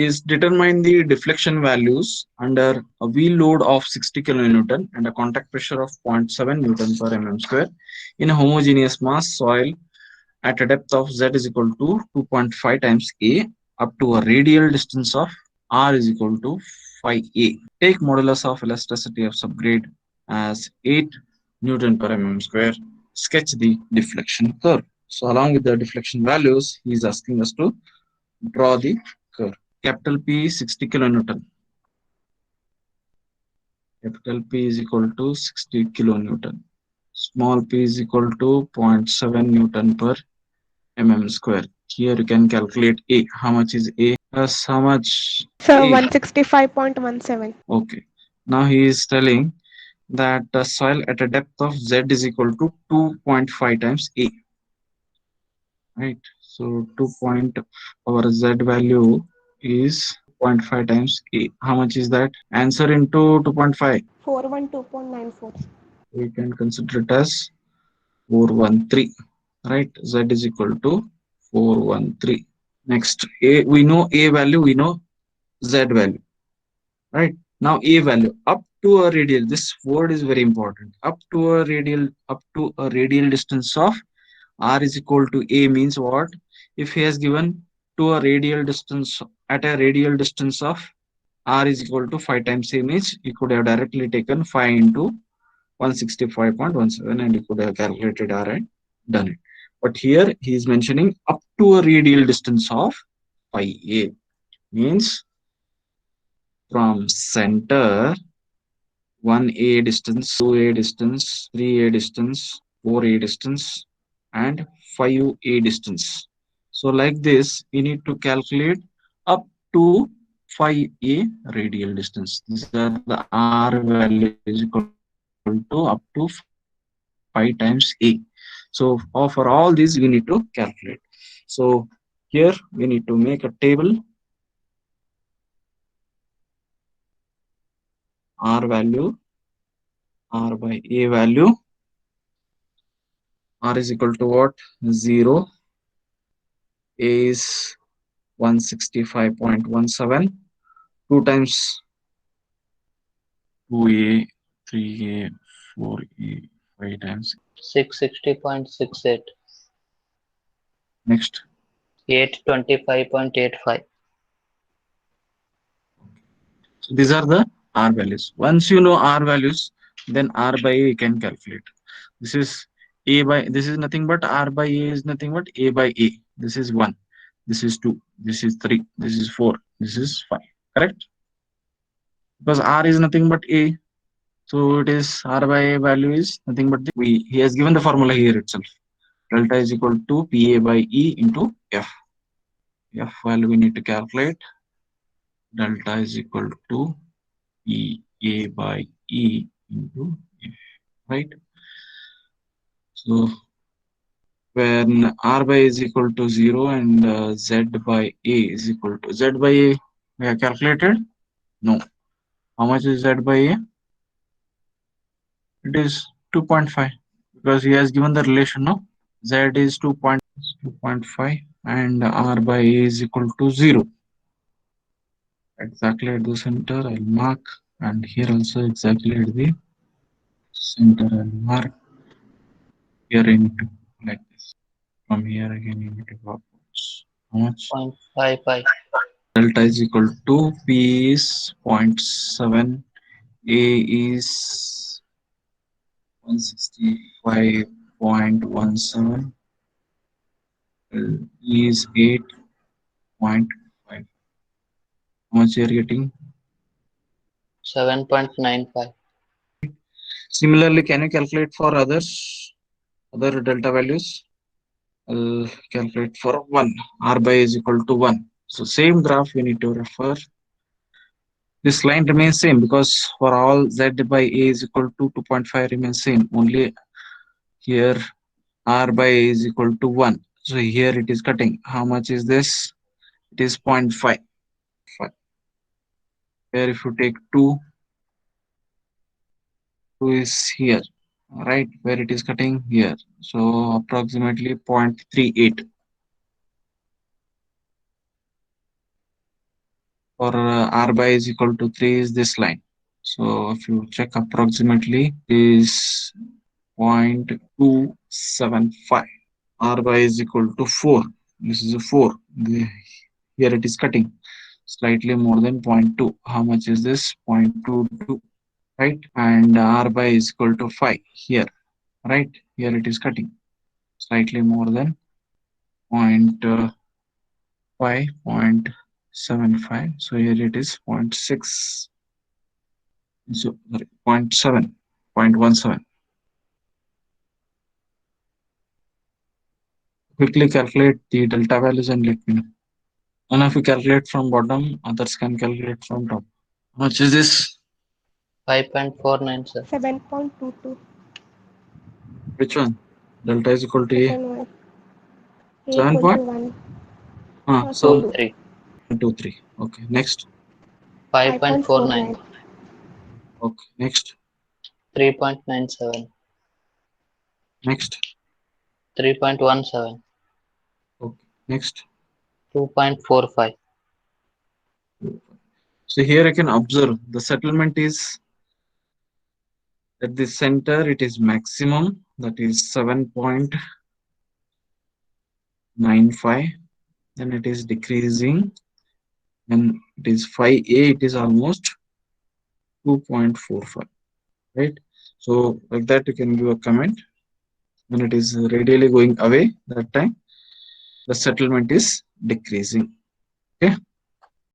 is determine the deflection values under a wheel load of 60 kilonewton and a contact pressure of 0.7 newton per mm square in a homogeneous mass soil at a depth of z is equal to 2.5 times a up to a radial distance of r is equal to 5a. Take modulus of elasticity of subgrade as 8 newton per mm square. Sketch the deflection curve. So along with the deflection values, he is asking us to draw the curve. Capital P 60 kilonewton. Capital P is equal to 60 kilonewton. Small p is equal to zero point 0.7 newton per mm square. Here you can calculate A. How much is A? Plus how much So A? 165.17. Okay. Now he is telling that the soil at a depth of Z is equal to 2.5 times A. Right. So 2 point our Z value is 0.5 times A. How much is that? Answer into 2.5. 412.94. We can consider it as 413. Right. Z is equal to 413. Next, A, we know A value, we know Z value, right? Now A value up to a radial, this word is very important. Up to a radial distance of R is equal to A means what? If he has given to a radial distance at a radial distance of R is equal to 5 times A means you could have directly taken 5 into 165.17 and you could have calculated R and done it. But here he is mentioning up to a radial distance of 5A means from center 1A distance, 2A distance, 3A distance, 4A distance, and 5A distance. So like this, we need to calculate up to 5A radial distance. These are the R value is equal to up to 5 times A. So for all these, we need to calculate. So here we need to make a table. R value, R by A value, R is equal to what? 0. A is 165.17. 2 times 2A, 3A, 4A, 5 times. 660.68, Next. 825.85. So these are the R values. Once you know R values, then R by A you can calculate. This is A by, this is nothing but R by A is nothing but A by A. This is 1. This is 2. This is 3. This is 4. This is 5. Correct? Because R is nothing but A. So it is R by A value is nothing but he has given the formula here itself. Delta is equal to PA by E into F. F value we need to calculate. Delta is equal to PA by E into F. Right? So when R by A is equal to 0 and Z by A is equal to Z by A, we have calculated? No. How much is Z by A? It is 2.5 because he has given the relation, no? Z is 2.5 and R by A is equal to 0. Exactly at the center I'll mark, and here also exactly at the center I'll mark. Here I need to like this. From here again you need to go upwards. How much? 0.55. Delta is equal to P is zero point 0.7, A is 165.17, E is 8.5. How much you are getting? 7.95. Similarly, can you calculate for others, other delta values? I'll calculate for 1. R by is equal to 1. So same graph we need to refer. This line remains same because for all Z by A is equal to 2.5 remains same. Only here R by A is equal to 1. So here it is cutting. How much is this? It is 0.5. Here if you take 2, 2 is here, right? Where it is cutting here. So approximately 0.38. for r by is equal to 3 is this line. So if you check approximately is 0.275. R by is equal to 4. This is a 4. Here it is cutting slightly more than zero point 0.2. How much is this? 0.22, right? And R by is equal to 5 here, right? Here it is cutting slightly more than 0.5, 0.75. So here it is 0.6. So sorry, 0.7, 0.17. Quickly calculate the delta values and let me know. And if you calculate from bottom, others can calculate from top. How much is this? 5.49, sir. 7.22. Which one? Delta is equal to A. Second one. A 7 equal to point? 1. So 2, 3. 2, 3. Okay, next. 5.49. 5.49. Okay, next. 3.97. Next. 3.17. Okay, next. 2.45. So here I can observe the settlement is at the center, it is maximum, that is 7.95. Then it is decreasing. When it is 5A, it is almost 2.45, right? So like that, you can give a comment. When it is radially going away, that time the settlement is decreasing. Okay.